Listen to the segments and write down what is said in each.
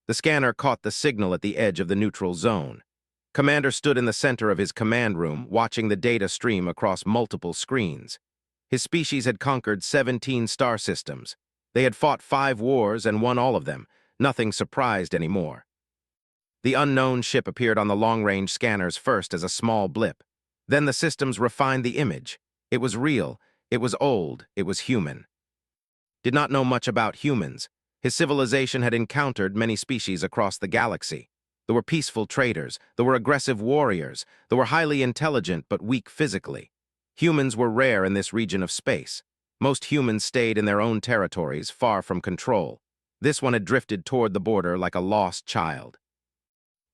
The scanner caught the signal at the edge of the neutral zone. Commander stood in the center of his command room, watching the data stream across multiple screens. His species had conquered 17 star systems. They had fought 5 wars and won all of them. Nothing surprised anymore. The unknown ship appeared on the long-range scanners first as a small blip. Then the systems refined the image. It was real, it was old, it was human. Did not know much about humans. His civilization had encountered many species across the galaxy. There were peaceful traders, there were aggressive warriors, there were highly intelligent but weak physically. Humans were rare in this region of space. Most humans stayed in their own territories, far from control. This one had drifted toward the border like a lost child.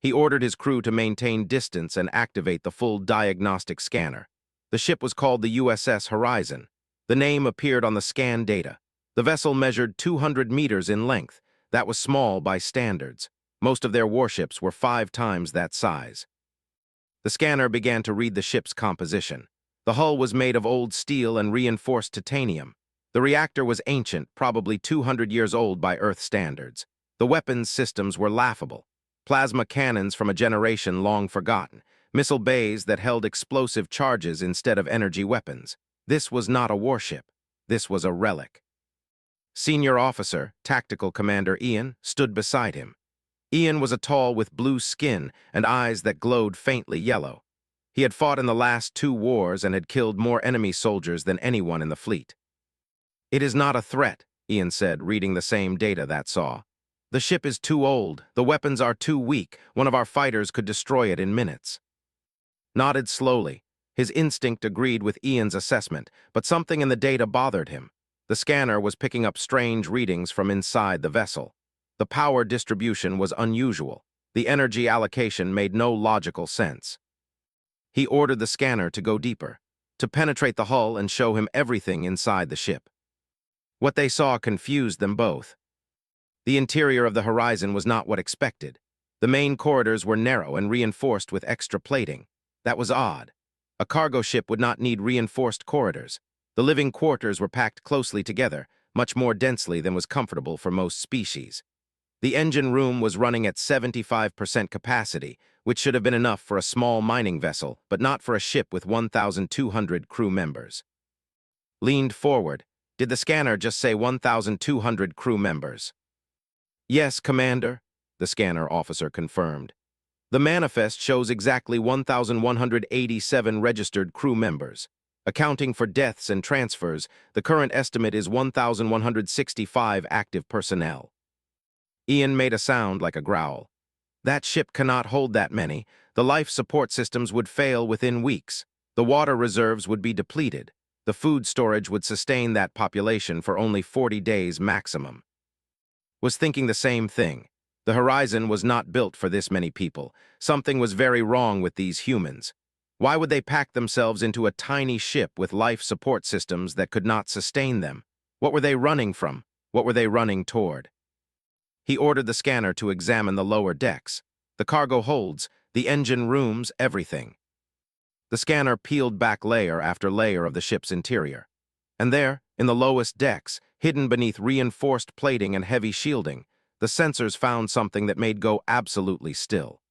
He ordered his crew to maintain distance and activate the full diagnostic scanner. The ship was called the USS Horizon. The name appeared on the scan data. The vessel measured 200 meters in length. That was small by standards. Most of their warships were 5 times that size. The scanner began to read the ship's composition. The hull was made of old steel and reinforced titanium. The reactor was ancient, probably 200 years old by Earth standards. The weapons systems were laughable. Plasma cannons from a generation long forgotten. Missile bays that held explosive charges instead of energy weapons. This was not a warship. This was a relic. Senior officer, Tactical Commander Ian, stood beside him. Ian was a tall with blue skin and eyes that glowed faintly yellow. He had fought in the last 2 wars and had killed more enemy soldiers than anyone in the fleet. "It is not a threat," Ian said, reading the same data that saw. "The ship is too old, the weapons are too weak, one of our fighters could destroy it in minutes." Nodded slowly. His instinct agreed with Ian's assessment, but something in the data bothered him. The scanner was picking up strange readings from inside the vessel. The power distribution was unusual. The energy allocation made no logical sense. He ordered the scanner to go deeper, to penetrate the hull and show him everything inside the ship. What they saw confused them both. The interior of the Horizon was not what expected. The main corridors were narrow and reinforced with extra plating. That was odd. A cargo ship would not need reinforced corridors. The living quarters were packed closely together, much more densely than was comfortable for most species. The engine room was running at 75% capacity, which should have been enough for a small mining vessel, but not for a ship with 1,200 crew members. Leaned forward. Did the scanner just say 1,200 crew members? "Yes, Commander," the scanner officer confirmed. "The manifest shows exactly 1,187 registered crew members. Accounting for deaths and transfers, the current estimate is 1,165 active personnel." Ian made a sound like a growl. "That ship cannot hold that many. The life support systems would fail within weeks. The water reserves would be depleted. The food storage would sustain that population for only 40 days maximum." Was thinking the same thing. The Horizon was not built for this many people. Something was very wrong with these humans. Why would they pack themselves into a tiny ship with life support systems that could not sustain them? What were they running from? What were they running toward? He ordered the scanner to examine the lower decks. The cargo holds, the engine rooms, everything. The scanner peeled back layer after layer of the ship's interior. And there, in the lowest decks, hidden beneath reinforced plating and heavy shielding, the sensors found something that made go absolutely still.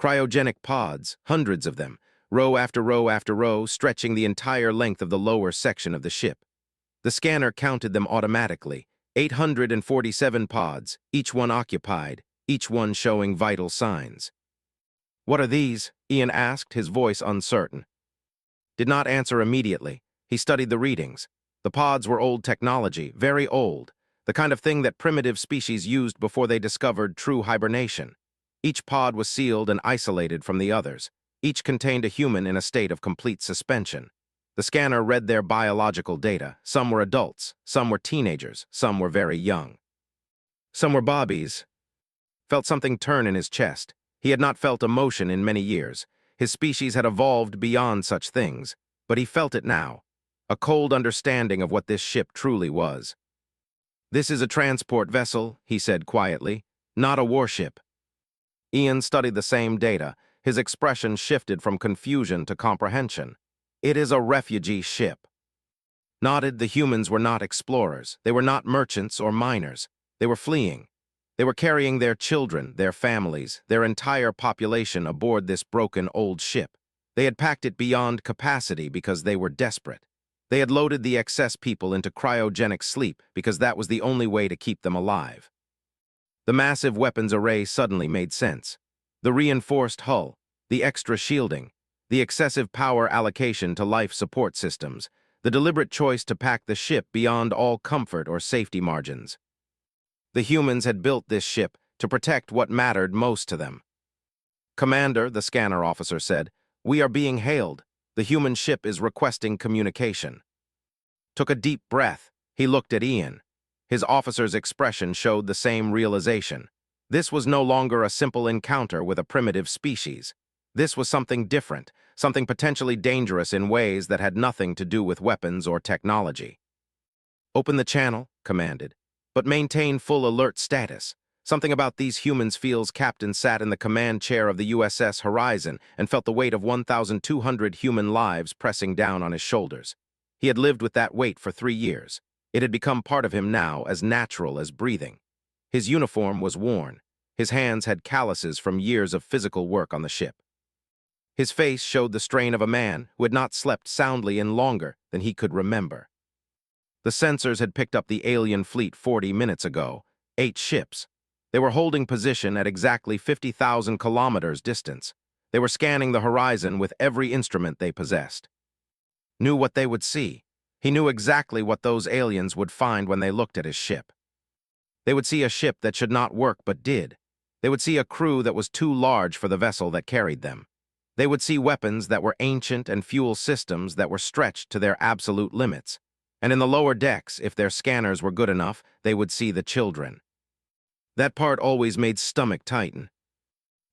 Cryogenic pods, hundreds of them, row after row after row, stretching the entire length of the lower section of the ship. The scanner counted them automatically, 847 pods, each one occupied, each one showing vital signs. "What are these?" Ian asked, his voice uncertain. Did not answer immediately. He studied the readings. The pods were old technology, very old, the kind of thing that primitive species used before they discovered true hibernation. Each pod was sealed and isolated from the others. Each contained a human in a state of complete suspension. The scanner read their biological data. Some were adults, some were teenagers, some were very young. Some were bobbies. Felt something turn in his chest. He had not felt emotion in many years. His species had evolved beyond such things, but he felt it now. A cold understanding of what this ship truly was. "This is a transport vessel," he said quietly, "not a warship." Ian studied the same data. His expression shifted from confusion to comprehension. "It is a refugee ship." Nodded. The humans were not explorers. They were not merchants or miners. They were fleeing. They were carrying their children, their families, their entire population aboard this broken old ship. They had packed it beyond capacity because they were desperate. They had loaded the excess people into cryogenic sleep because that was the only way to keep them alive. The massive weapons array suddenly made sense. The reinforced hull, the extra shielding, the excessive power allocation to life support systems, the deliberate choice to pack the ship beyond all comfort or safety margins. The humans had built this ship to protect what mattered most to them. "Commander," the scanner officer said, "we are being hailed. The human ship is requesting communication." Took a deep breath. He looked at Ian. His officer's expression showed the same realization. This was no longer a simple encounter with a primitive species. This was something different, something potentially dangerous in ways that had nothing to do with weapons or technology. "Open the channel," commanded, "but maintain full alert status." Something about these humans feels Captain sat in the command chair of the USS Horizon and felt the weight of 1,200 human lives pressing down on his shoulders. He had lived with that weight for 3 years. It had become part of him now, as natural as breathing. His uniform was worn. His hands had calluses from years of physical work on the ship. His face showed the strain of a man who had not slept soundly in longer than he could remember. The sensors had picked up the alien fleet 40 minutes ago, 8 ships. They were holding position at exactly 50,000 kilometers distance. They were scanning the horizon with every instrument they possessed. Knew what they would see. He knew exactly what those aliens would find when they looked at his ship. They would see a ship that should not work but did. They would see a crew that was too large for the vessel that carried them. They would see weapons that were ancient and fuel systems that were stretched to their absolute limits. And in the lower decks, if their scanners were good enough, they would see the children. That part always made stomach tighten.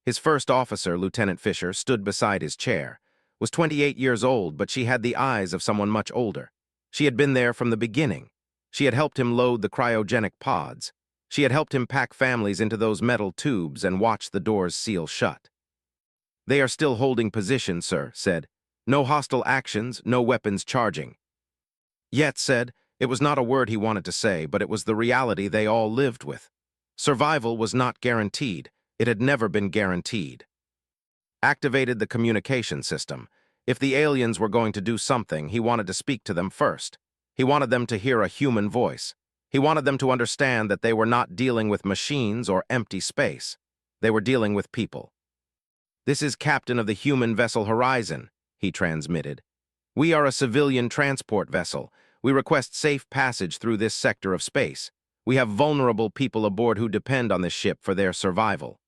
His first officer, Lieutenant Fisher, stood beside his chair. Was 28 years old, but she had the eyes of someone much older. She had been there from the beginning. She had helped him load the cryogenic pods. She had helped him pack families into those metal tubes and watch the doors seal shut. "They are still holding position, sir," said. "No hostile actions, no weapons charging." Yet said, it was not a word he wanted to say, but it was the reality they all lived with. Survival was not guaranteed. It had never been guaranteed. Activated the communication system. If the aliens were going to do something, he wanted to speak to them first. He wanted them to hear a human voice. He wanted them to understand that they were not dealing with machines or empty space. They were dealing with people. "This is Captain of the human vessel Horizon," he transmitted. "We are a civilian transport vessel. We request safe passage through this sector of space. We have vulnerable people aboard who depend on this ship for their survival."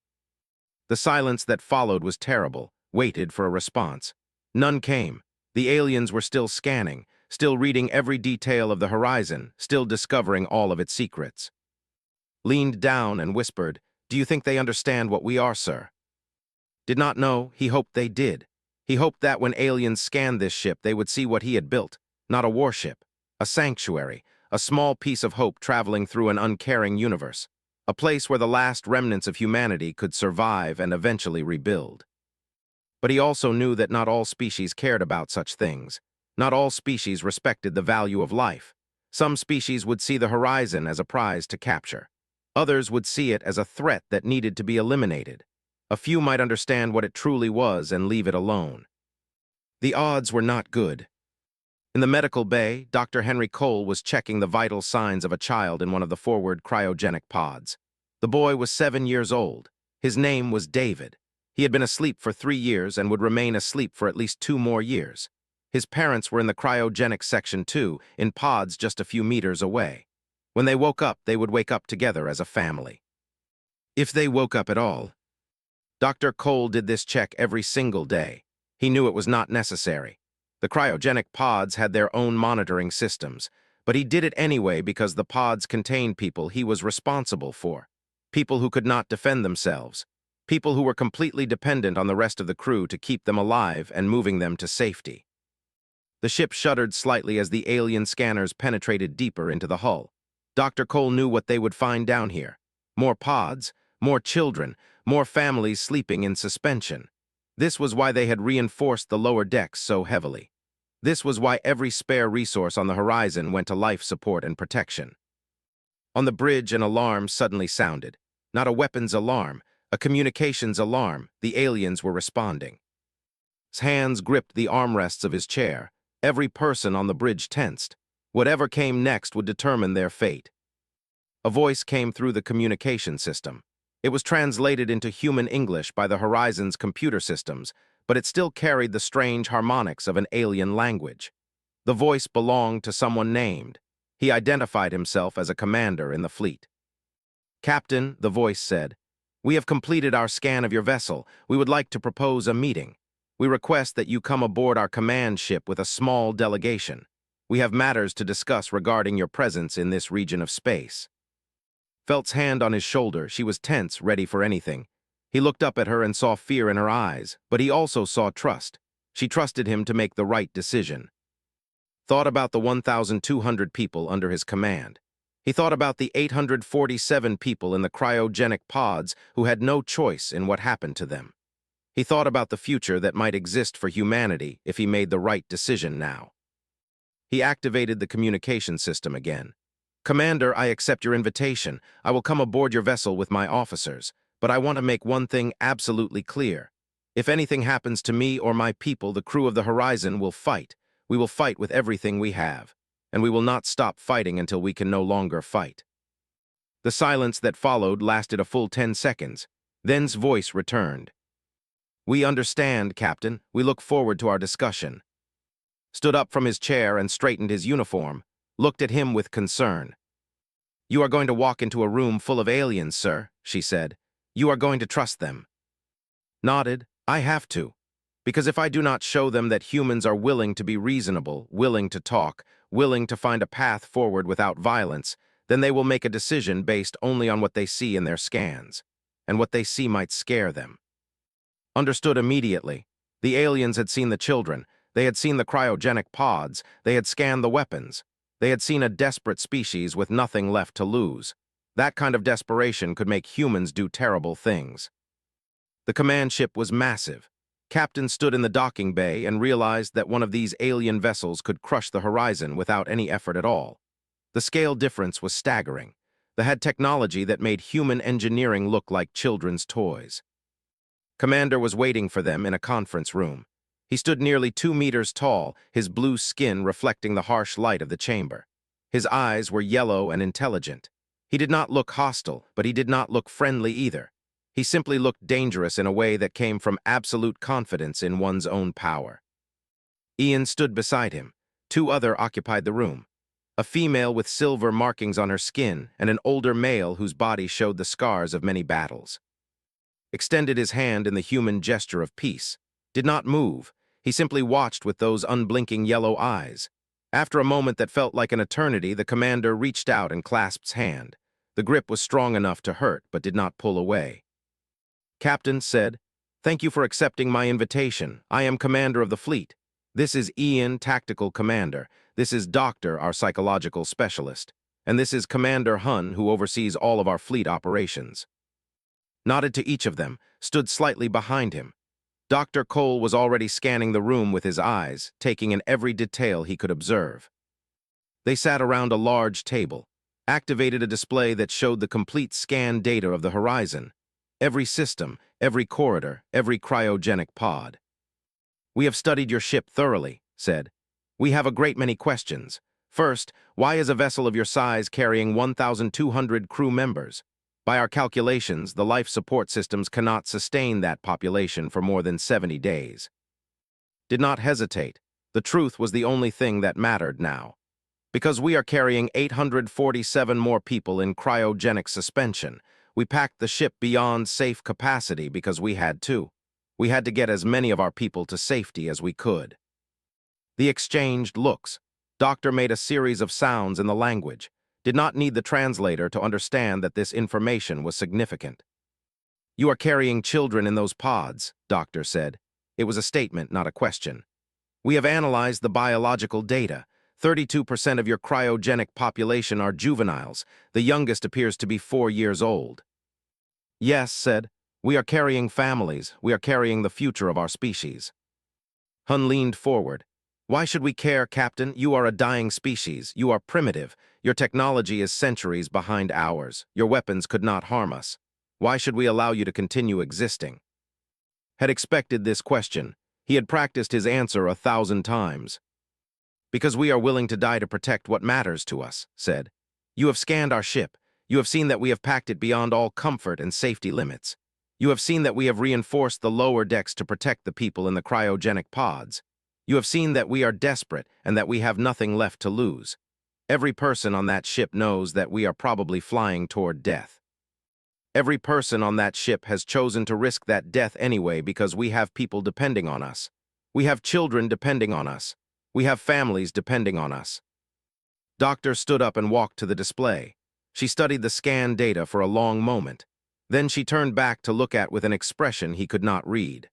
The silence that followed was terrible, waited for a response. None came. The aliens were still scanning, still reading every detail of the horizon, still discovering all of its secrets. Leaned down and whispered, "Do you think they understand what we are, sir?" Did not know, he hoped they did. He hoped that when aliens scanned this ship, they would see what he had built, not a warship, a sanctuary, a small piece of hope traveling through an uncaring universe, a place where the last remnants of humanity could survive and eventually rebuild. But he also knew that not all species cared about such things. Not all species respected the value of life. Some species would see the horizon as a prize to capture. Others would see it as a threat that needed to be eliminated. A few might understand what it truly was and leave it alone. The odds were not good. In the medical bay, Dr. Henry Cole was checking the vital signs of a child in one of the forward cryogenic pods. The boy was 7 years old. His name was David. He had been asleep for 3 years and would remain asleep for at least 2 more years. His parents were in the cryogenic section too, in pods just a few meters away. When they woke up, they would wake up together as a family. If they woke up at all. Dr. Cole did this check every single day. He knew it was not necessary. The cryogenic pods had their own monitoring systems, but he did it anyway because the pods contained people he was responsible for. People who could not defend themselves. People who were completely dependent on the rest of the crew to keep them alive and moving them to safety. The ship shuddered slightly as the alien scanners penetrated deeper into the hull. Dr. Cole knew what they would find down here. More pods, more children, more families sleeping in suspension. This was why they had reinforced the lower decks so heavily. This was why every spare resource on the horizon went to life support and protection. On the bridge, an alarm suddenly sounded. Not a weapons alarm, a communications alarm. The aliens were responding. His hands gripped the armrests of his chair. Every person on the bridge tensed. Whatever came next would determine their fate. A voice came through the communication system. It was translated into human English by the Horizon's computer systems, but it still carried the strange harmonics of an alien language. The voice belonged to someone named. He identified himself as a commander in the fleet. "Captain," the voice said, "we have completed our scan of your vessel. We would like to propose a meeting. We request that you come aboard our command ship with a small delegation. We have matters to discuss regarding your presence in this region of space." Felt's hand on his shoulder, she was tense, ready for anything. He looked up at her and saw fear in her eyes, but he also saw trust. She trusted him to make the right decision. Thought about the 1,200 people under his command. He thought about the 847 people in the cryogenic pods who had no choice in what happened to them. He thought about the future that might exist for humanity if he made the right decision now. He activated the communication system again. "Commander, I accept your invitation. I will come aboard your vessel with my officers, but I want to make one thing absolutely clear. If anything happens to me or my people, the crew of the Horizon will fight. We will fight with everything we have, and we will not stop fighting until we can no longer fight." The silence that followed lasted a full 10 seconds. Then's voice returned. "We understand, Captain. We look forward to our discussion." Stood up from his chair and straightened his uniform, looked at him with concern. "You are going to walk into a room full of aliens, sir," she said. "You are going to trust them." Nodded. "I have to. Because if I do not show them that humans are willing to be reasonable, willing to talk, willing to find a path forward without violence, then they will make a decision based only on what they see in their scans, and what they see might scare them." Understood immediately. The aliens had seen the children. They had seen the cryogenic pods. They had scanned the weapons. They had seen a desperate species with nothing left to lose. That kind of desperation could make humans do terrible things. The command ship was massive. Captain stood in the docking bay and realized that one of these alien vessels could crush the Horizon without any effort at all. The scale difference was staggering. They had technology that made human engineering look like children's toys. Commander was waiting for them in a conference room. He stood nearly 2 meters tall, his blue skin reflecting the harsh light of the chamber. His eyes were yellow and intelligent. He did not look hostile, but he did not look friendly either. He simply looked dangerous in a way that came from absolute confidence in one's own power. Ian stood beside him. 2 others occupied the room. A female with silver markings on her skin and an older male whose body showed the scars of many battles. Extended his hand in the human gesture of peace. Did not move. He simply watched with those unblinking yellow eyes. After a moment that felt like an eternity, the commander reached out and clasped his hand. The grip was strong enough to hurt, but did not pull away. "Captain said, thank you for accepting my invitation. I am commander of the fleet. This is Ian, tactical commander. This is Doctor, our psychological specialist. And this is Commander Hun, who oversees all of our fleet operations." Nodded to each of them, stood slightly behind him. Dr. Cole was already scanning the room with his eyes, taking in every detail he could observe. They sat around a large table, activated a display that showed the complete scan data of the Horizon. Every system, every corridor, every cryogenic pod. "We have studied your ship thoroughly," said. "We have a great many questions. First, why is a vessel of your size carrying 1,200 crew members? By our calculations, the life support systems cannot sustain that population for more than 70 days. Did not hesitate. The truth was the only thing that mattered now. Because we are carrying 847 more people in cryogenic suspension, we packed the ship beyond safe capacity because we had to. We had to get as many of our people to safety as we could." The exchanged looks. Doctor made a series of sounds in the language. Did not need the translator to understand that this information was significant. "You are carrying children in those pods," Doctor said. It was a statement, not a question. "We have analyzed the biological data. 32% of your cryogenic population are juveniles. The youngest appears to be 4 years old." "Yes," said. "We are carrying families. We are carrying the future of our species." Hun leaned forward. "Why should we care, Captain? You are a dying species. You are primitive. Your technology is centuries behind ours. Your weapons could not harm us. Why should we allow you to continue existing? Had expected this question. He had practiced his answer 1,000 times. Because we are willing to die to protect what matters to us, said. You have scanned our ship. You have seen that we have packed it beyond all comfort and safety limits. You have seen that we have reinforced the lower decks to protect the people in the cryogenic pods. You have seen that we are desperate and that we have nothing left to lose. Every person on that ship knows that we are probably flying toward death. Every person on that ship has chosen to risk that death anyway because we have people depending on us. We have children depending on us. We have families depending on us. Doctor stood up and walked to the display. She studied the scan data for a long moment. Then she turned back to look at with an expression he could not read.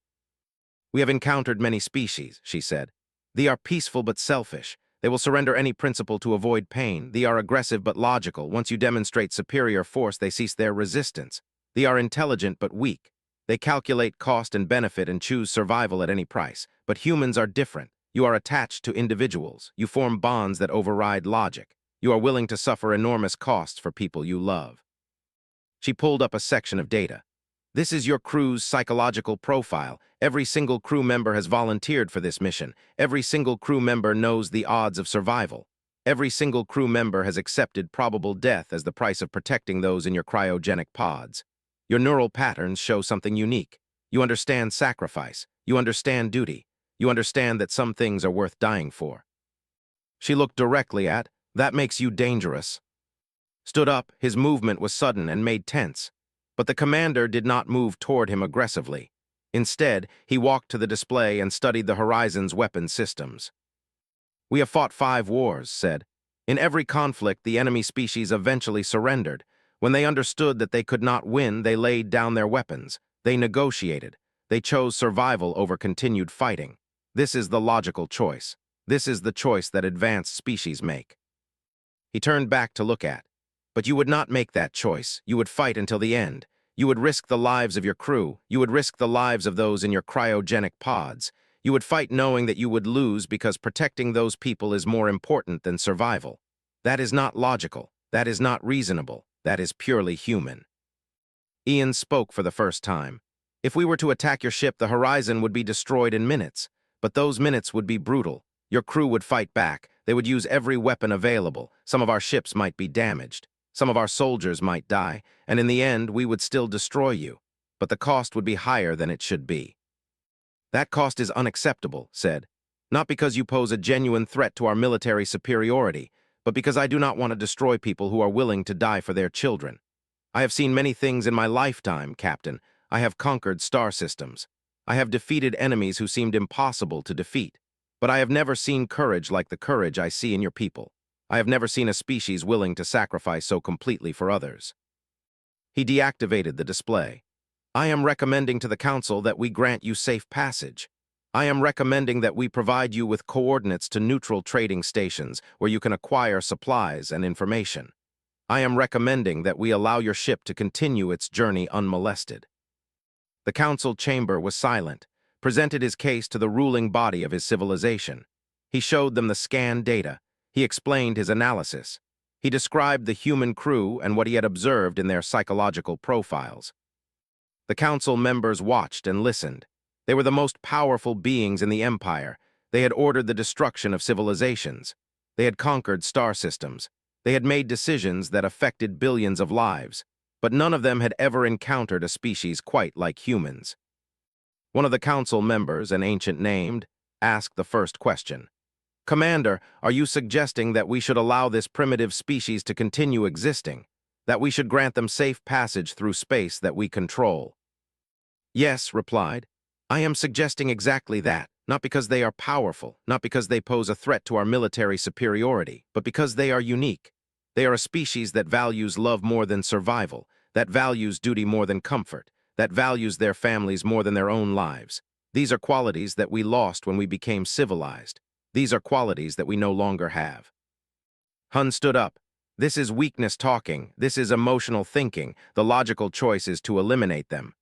We have encountered many species, she said. They are peaceful but selfish. They will surrender any principle to avoid pain. They are aggressive but logical. Once you demonstrate superior force, they cease their resistance. They are intelligent but weak. They calculate cost and benefit and choose survival at any price. But humans are different. You are attached to individuals. You form bonds that override logic. You are willing to suffer enormous costs for people you love. She pulled up a section of data. This is your crew's psychological profile. Every single crew member has volunteered for this mission. Every single crew member knows the odds of survival. Every single crew member has accepted probable death as the price of protecting those in your cryogenic pods. Your neural patterns show something unique. You understand sacrifice. You understand duty. You understand that some things are worth dying for. She looked directly at, that makes you dangerous. Stood up, his movement was sudden and made tense. But the commander did not move toward him aggressively. Instead, he walked to the display and studied the Horizon's weapon systems. We have fought 5 wars, said. In every conflict, the enemy species eventually surrendered. When they understood that they could not win, they laid down their weapons. They negotiated. They chose survival over continued fighting. This is the logical choice. This is the choice that advanced species make. He turned back to look at. But you would not make that choice. You would fight until the end. You would risk the lives of your crew. You would risk the lives of those in your cryogenic pods. You would fight knowing that you would lose because protecting those people is more important than survival. That is not logical. That is not reasonable. That is purely human. Ian spoke for the first time. If we were to attack your ship, the Horizon would be destroyed in minutes. But those minutes would be brutal. Your crew would fight back. They would use every weapon available. Some of our ships might be damaged. Some of our soldiers might die, and in the end, we would still destroy you. But the cost would be higher than it should be. That cost is unacceptable, said. Not because you pose a genuine threat to our military superiority, but because I do not want to destroy people who are willing to die for their children. I have seen many things in my lifetime, Captain. I have conquered star systems. I have defeated enemies who seemed impossible to defeat. But I have never seen courage like the courage I see in your people. I have never seen a species willing to sacrifice so completely for others. He deactivated the display. I am recommending to the Council that we grant you safe passage. I am recommending that we provide you with coordinates to neutral trading stations where you can acquire supplies and information. I am recommending that we allow your ship to continue its journey unmolested. The Council chamber was silent, presented his case to the ruling body of his civilization. He showed them the scan data. He explained his analysis. He described the human crew and what he had observed in their psychological profiles. The Council members watched and listened. They were the most powerful beings in the Empire. They had ordered the destruction of civilizations. They had conquered star systems. They had made decisions that affected billions of lives. But none of them had ever encountered a species quite like humans. One of the Council members, an ancient named, asked the first question. Commander, are you suggesting that we should allow this primitive species to continue existing? That we should grant them safe passage through space that we control? Yes, replied. I am suggesting exactly that, not because they are powerful, not because they pose a threat to our military superiority, but because they are unique. They are a species that values love more than survival, that values duty more than comfort, that values their families more than their own lives. These are qualities that we lost when we became civilized. These are qualities that we no longer have. Hun stood up. This is weakness talking. This is emotional thinking. The logical choice is to eliminate them.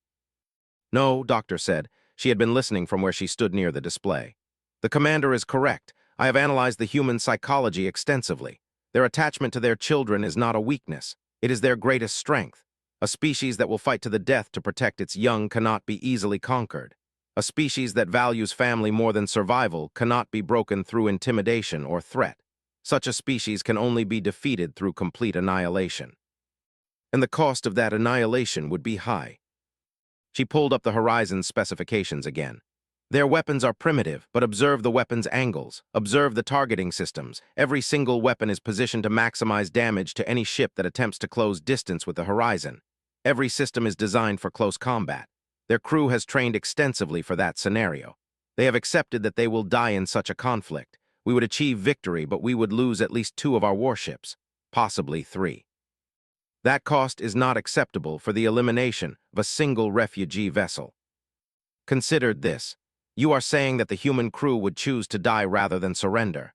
No, Doctor said. She had been listening from where she stood near the display. The commander is correct. I have analyzed the human psychology extensively. Their attachment to their children is not a weakness. It is their greatest strength. A species that will fight to the death to protect its young cannot be easily conquered. A species that values family more than survival cannot be broken through intimidation or threat. Such a species can only be defeated through complete annihilation. And the cost of that annihilation would be high. She pulled up the Horizon's specifications again. Their weapons are primitive, but observe the weapon's angles. Observe the targeting systems. Every single weapon is positioned to maximize damage to any ship that attempts to close distance with the Horizon. Every system is designed for close combat. Their crew has trained extensively for that scenario. They have accepted that they will die in such a conflict. We would achieve victory, but we would lose at least 2 of our warships, possibly 3. That cost is not acceptable for the elimination of a single refugee vessel. Consider this. You are saying that the human crew would choose to die rather than surrender.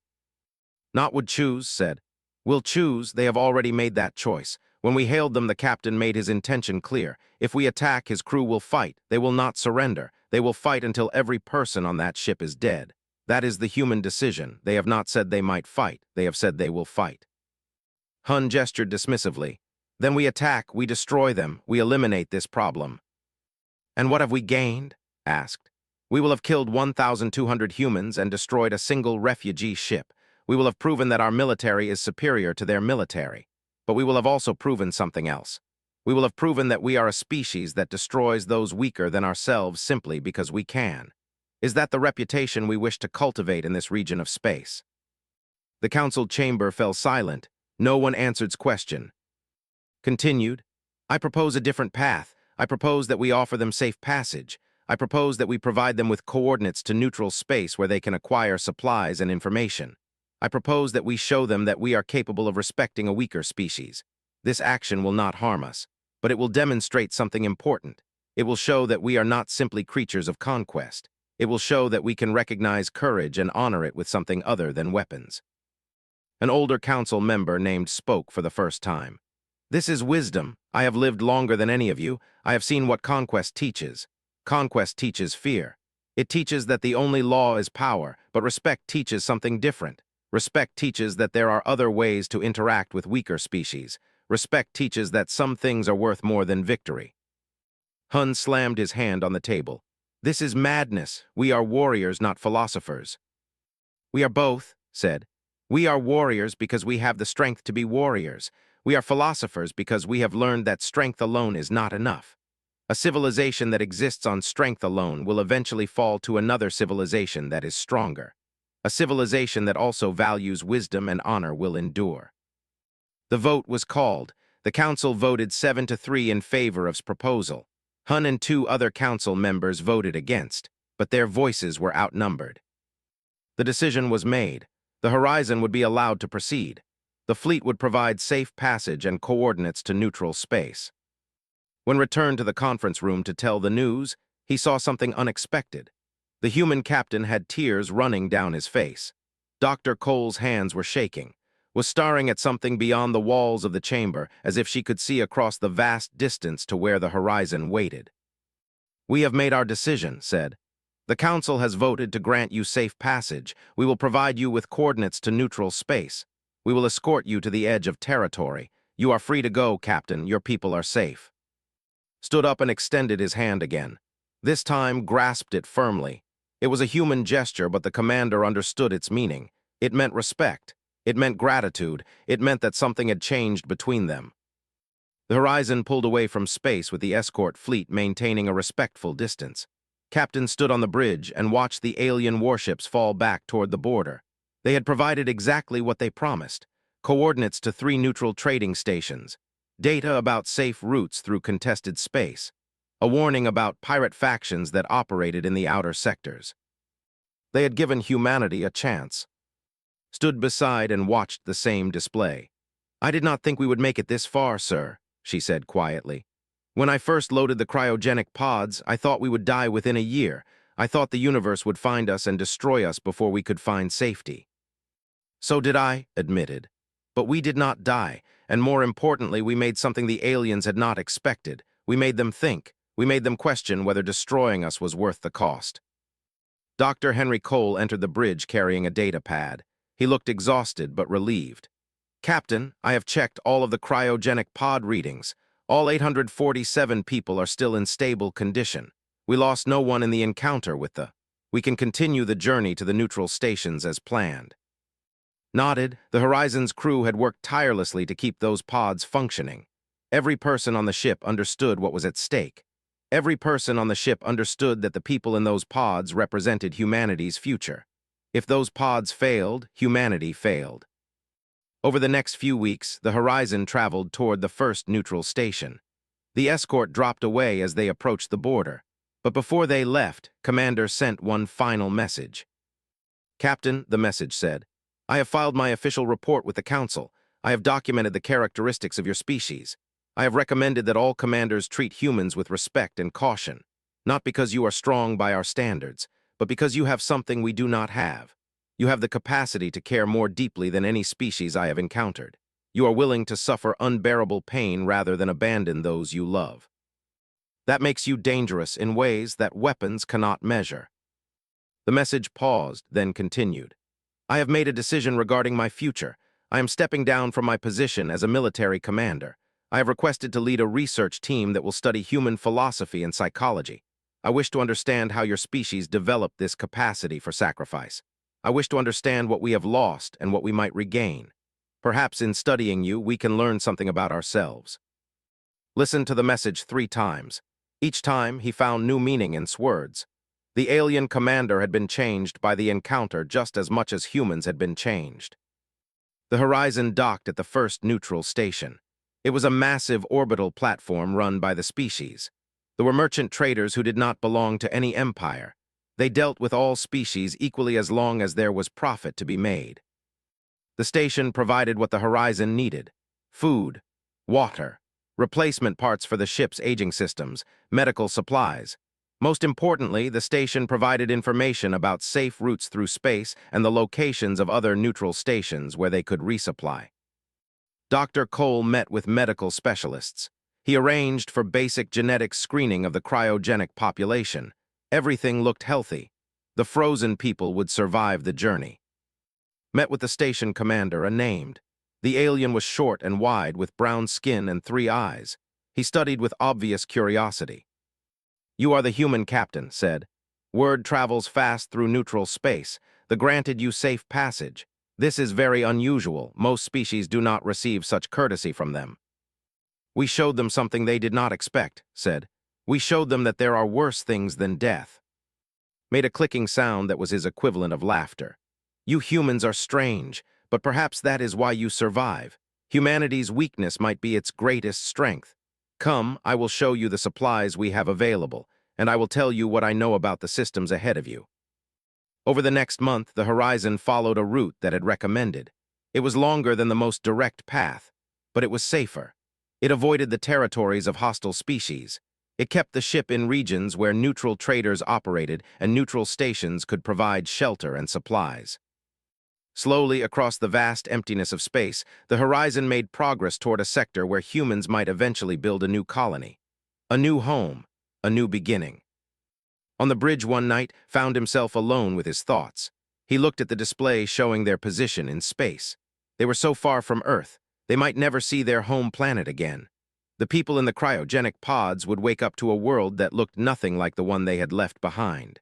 Not would choose, said. Will choose, they have already made that choice. When we hailed them, the captain made his intention clear. If we attack, his crew will fight. They will not surrender. They will fight until every person on that ship is dead. That is the human decision. They have not said they might fight. They have said they will fight. Hun gestured dismissively. Then we attack, we destroy them, we eliminate this problem. And what have we gained? Asked. We will have killed 1,200 humans and destroyed a single refugee ship. We will have proven that our military is superior to their military. But we will have also proven something else. We will have proven that we are a species that destroys those weaker than ourselves simply because we can. Is that the reputation we wish to cultivate in this region of space? The council chamber fell silent. No one answered question. Continued. I propose a different path. I propose that we offer them safe passage. I propose that we provide them with coordinates to neutral space where they can acquire supplies and information. I propose that we show them that we are capable of respecting a weaker species. This action will not harm us, but it will demonstrate something important. It will show that we are not simply creatures of conquest. It will show that we can recognize courage and honor it with something other than weapons. An older council member named spoke for the first time. This is wisdom. I have lived longer than any of you. I have seen what conquest teaches. Conquest teaches fear. It teaches that the only law is power, but respect teaches something different. Respect teaches that there are other ways to interact with weaker species. Respect teaches that some things are worth more than victory. Hun slammed his hand on the table. This is madness. We are warriors, not philosophers. We are both, said. We are warriors because we have the strength to be warriors. We are philosophers because we have learned that strength alone is not enough. A civilization that exists on strength alone will eventually fall to another civilization that is stronger. A civilization that also values wisdom and honor will endure. The vote was called. The council voted 7-3 in favor of his proposal. Hun and 2 other council members voted against, but their voices were outnumbered. The decision was made. The Horizon would be allowed to proceed. The fleet would provide safe passage and coordinates to neutral space. When returned to the conference room to tell the news, he saw something unexpected. The human captain had tears running down his face. Dr. Cole's hands were shaking, was staring at something beyond the walls of the chamber as if she could see across the vast distance to where the Horizon waited. We have made our decision, said. The council has voted to grant you safe passage. We will provide you with coordinates to neutral space. We will escort you to the edge of territory. You are free to go, Captain. Your people are safe. Stood up and extended his hand again. This time grasped it firmly. It was a human gesture, but the commander understood its meaning. It meant respect. It meant gratitude. It meant that something had changed between them. The Horizon pulled away from space with the escort fleet maintaining a respectful distance. Captain stood on the bridge and watched the alien warships fall back toward the border. They had provided exactly what they promised. Coordinates to 3 neutral trading stations. Data about safe routes through contested space. A warning about pirate factions that operated in the outer sectors. They had given humanity a chance. Stood beside and watched the same display. I did not think we would make it this far, sir, she said quietly. When I first loaded the cryogenic pods, I thought we would die within a year. I thought the universe would find us and destroy us before we could find safety. So did I, admitted. But we did not die, and more importantly, we made something the aliens had not expected. We made them think. We made them question whether destroying us was worth the cost. Dr. Henry Cole entered the bridge carrying a data pad. He looked exhausted but relieved. Captain, I have checked all of the cryogenic pod readings. All 847 people are still in stable condition. We lost no one in the encounter with the... We can continue the journey to the neutral stations as planned. Nodded, the Horizon's crew had worked tirelessly to keep those pods functioning. Every person on the ship understood what was at stake. Every person on the ship understood that the people in those pods represented humanity's future. If those pods failed, humanity failed. Over the next few weeks, the Horizon traveled toward the first neutral station. The escort dropped away as they approached the border. But before they left, Commander sent one final message. "Captain," the message said, "I have filed my official report with the Council. I have documented the characteristics of your species. I have recommended that all commanders treat humans with respect and caution, not because you are strong by our standards, but because you have something we do not have. You have the capacity to care more deeply than any species I have encountered. You are willing to suffer unbearable pain rather than abandon those you love. That makes you dangerous in ways that weapons cannot measure." The message paused, then continued. "I have made a decision regarding my future. I am stepping down from my position as a military commander. I have requested to lead a research team that will study human philosophy and psychology. I wish to understand how your species developed this capacity for sacrifice. I wish to understand what we have lost and what we might regain. Perhaps in studying you, we can learn something about ourselves." Listen to the message 3 times. Each time, he found new meaning in its words. The alien commander had been changed by the encounter just as much as humans had been changed. The Horizon docked at the first neutral station. It was a massive orbital platform run by the species. There were merchant traders who did not belong to any empire. They dealt with all species equally as long as there was profit to be made. The station provided what the Horizon needed: food, water, replacement parts for the ship's aging systems, medical supplies. Most importantly, the station provided information about safe routes through space and the locations of other neutral stations where they could resupply. Dr. Cole met with medical specialists. He arranged for basic genetic screening of the cryogenic population. Everything looked healthy. The frozen people would survive the journey. Met with the station commander, unnamed. The alien was short and wide, with brown skin and 3 eyes. He studied with obvious curiosity. "You are the human captain," said. "Word travels fast through neutral space. The granted you safe passage. This is very unusual. Most species do not receive such courtesy from them." "We showed them something they did not expect," said. "We showed them that there are worse things than death." Made a clicking sound that was his equivalent of laughter. "You humans are strange, but perhaps that is why you survive. Humanity's weakness might be its greatest strength. Come, I will show you the supplies we have available, and I will tell you what I know about the systems ahead of you." Over the next month, the Horizon followed a route that had recommended. It was longer than the most direct path, but it was safer. It avoided the territories of hostile species. It kept the ship in regions where neutral traders operated and neutral stations could provide shelter and supplies. Slowly, across the vast emptiness of space, the Horizon made progress toward a sector where humans might eventually build a new colony. A new home, a new beginning. On the bridge one night, found himself alone with his thoughts. He looked at the display showing their position in space. They were so far from Earth, they might never see their home planet again. The people in the cryogenic pods would wake up to a world that looked nothing like the one they had left behind.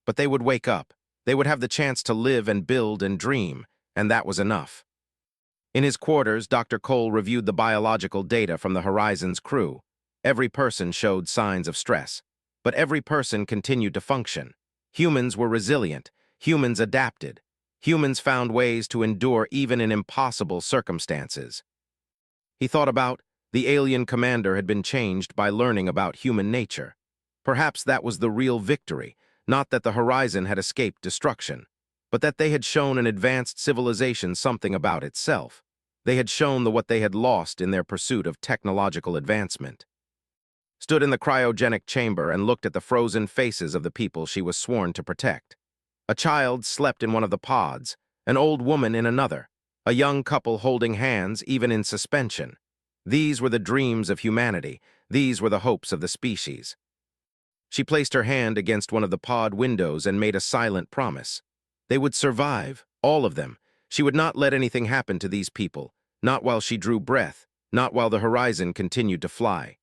But they would wake up. They would have the chance to live and build and dream, and that was enough. In his quarters, Dr. Cole reviewed the biological data from the Horizon's crew. Every person showed signs of stress, but every person continued to function. Humans were resilient. Humans adapted. Humans found ways to endure even in impossible circumstances. He thought about the alien commander had been changed by learning about human nature. Perhaps that was the real victory. Not that the Horizon had escaped destruction, but that they had shown an advanced civilization something about itself. They had shown what they had lost in their pursuit of technological advancement. Stood in the cryogenic chamber and looked at the frozen faces of the people she was sworn to protect. A child slept in one of the pods, an old woman in another, a young couple holding hands even in suspension. These were the dreams of humanity. These were the hopes of the species. She placed her hand against one of the pod windows and made a silent promise. They would survive, all of them. She would not let anything happen to these people, not while she drew breath. not while the horizon continued to fly.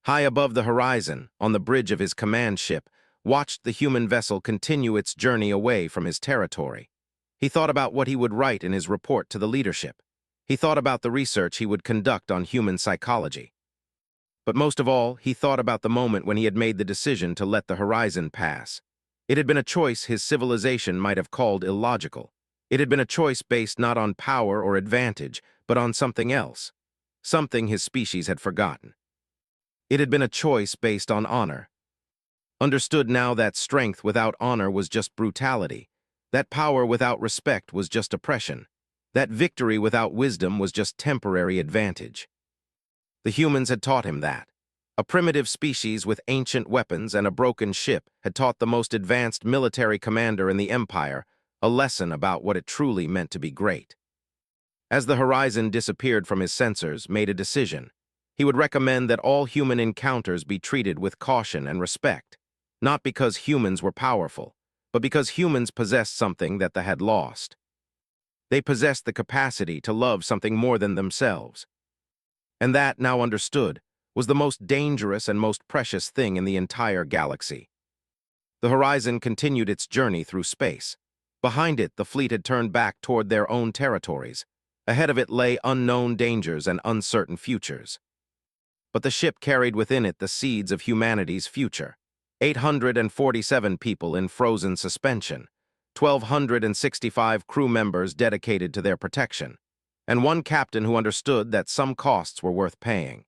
High above the horizon, on the bridge of his command ship, watched the human vessel continue its journey away from his territory. He thought about what he would write in his report to the leadership. He thought about the research he would conduct on human psychology. But most of all, he thought about the moment when he had made the decision to let the horizon pass. It had been a choice his civilization might have called illogical. It had been a choice based not on power or advantage, but on something else. Something his species had forgotten. It had been a choice based on honor. Understood now that strength without honor was just brutality, that power without respect was just oppression, that victory without wisdom was just temporary advantage. The humans had taught him that. A primitive species with ancient weapons and a broken ship had taught the most advanced military commander in the Empire a lesson about what it truly meant to be great. As the horizon disappeared from his sensors, made a decision. He would recommend that all human encounters be treated with caution and respect, not because humans were powerful, but because humans possessed something that they had lost. They possessed the capacity to love something more than themselves. And that, now understood, was the most dangerous and most precious thing in the entire galaxy. The horizon continued its journey through space. Behind it, the fleet had turned back toward their own territories. Ahead of it lay unknown dangers and uncertain futures. But the ship carried within it the seeds of humanity's future. 847 people in frozen suspension, 1,265 crew members dedicated to their protection, and one captain who understood that some costs were worth paying.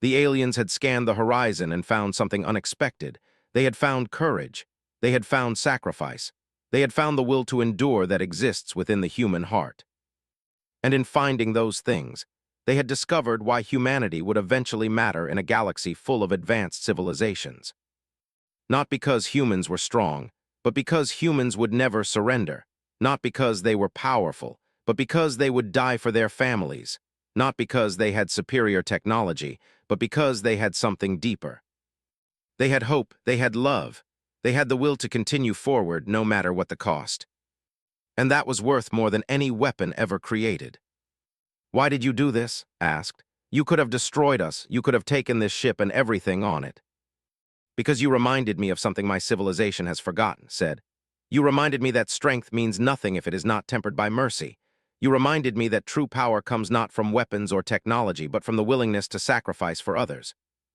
The aliens had scanned the horizon and found something unexpected. They had found courage. They had found sacrifice. They had found the will to endure that exists within the human heart. And in finding those things, they had discovered why humanity would eventually matter in a galaxy full of advanced civilizations. Not because humans were strong, but because humans would never surrender. Not because they were powerful, but because they would die for their families. Not because they had superior technology, but because they had something deeper. They had hope, they had love, they had the will to continue forward no matter what the cost. And that was worth more than any weapon ever created. "Why did you do this?" asked. "You could have destroyed us, you could have taken this ship and everything on it." "Because you reminded me of something my civilization has forgotten," said. "You reminded me that strength means nothing if it is not tempered by mercy. You reminded me that true power comes not from weapons or technology, but from the willingness to sacrifice for others.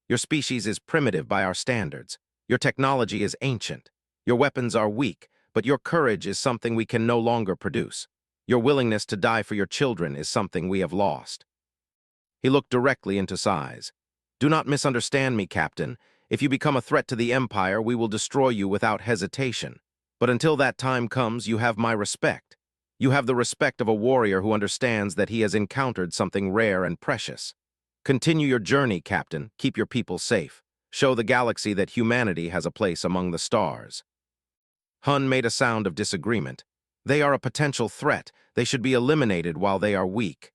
Your species is primitive by our standards. Your technology is ancient. Your weapons are weak, but your courage is something we can no longer produce. Your willingness to die for your children is something we have lost." He looked directly into Sai's. "Do not misunderstand me, Captain. If you become a threat to the Empire, we will destroy you without hesitation. But until that time comes, you have my respect. You have the respect of a warrior who understands that he has encountered something rare and precious. Continue your journey, Captain. Keep your people safe. Show the galaxy that humanity has a place among the stars." Hun made a sound of disagreement. "They are a potential threat. They should be eliminated while they are weak."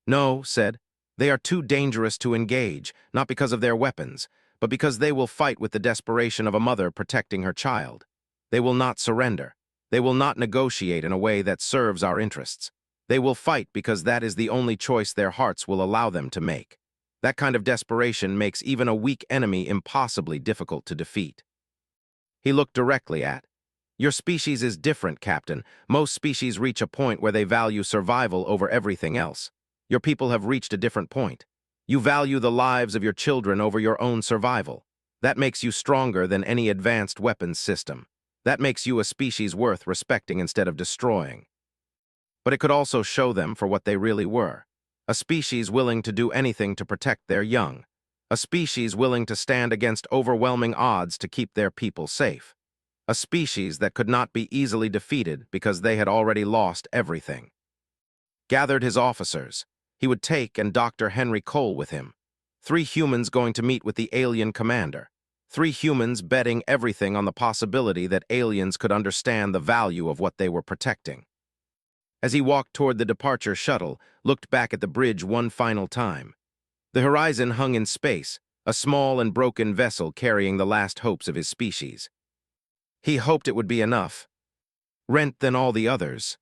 "No," said, "they are too dangerous to engage, not because of their weapons, but because they will fight with the desperation of a mother protecting her child. They will not surrender. They will not negotiate in a way that serves our interests. They will fight because that is the only choice their hearts will allow them to make. That kind of desperation makes even a weak enemy impossibly difficult to defeat." He looked directly at. "Your species is different, Captain. Most species reach a point where they value survival over everything else. Your people have reached a different point. You value the lives of your children over your own survival. That makes you stronger than any advanced weapons system. That makes you a species worth respecting instead of destroying." But it could also show them for what they really were. A species willing to do anything to protect their young. A species willing to stand against overwhelming odds to keep their people safe. A species that could not be easily defeated because they had already lost everything. Gathered his officers. He would take and Dr. Henry Cole with him. 3 humans going to meet with the alien commander. 3 humans betting everything on the possibility that aliens could understand the value of what they were protecting. As he walked toward the departure shuttle, looked back at the bridge one final time. The horizon hung in space, a small and broken vessel carrying the last hopes of his species. He hoped it would be enough. Rent than all the others.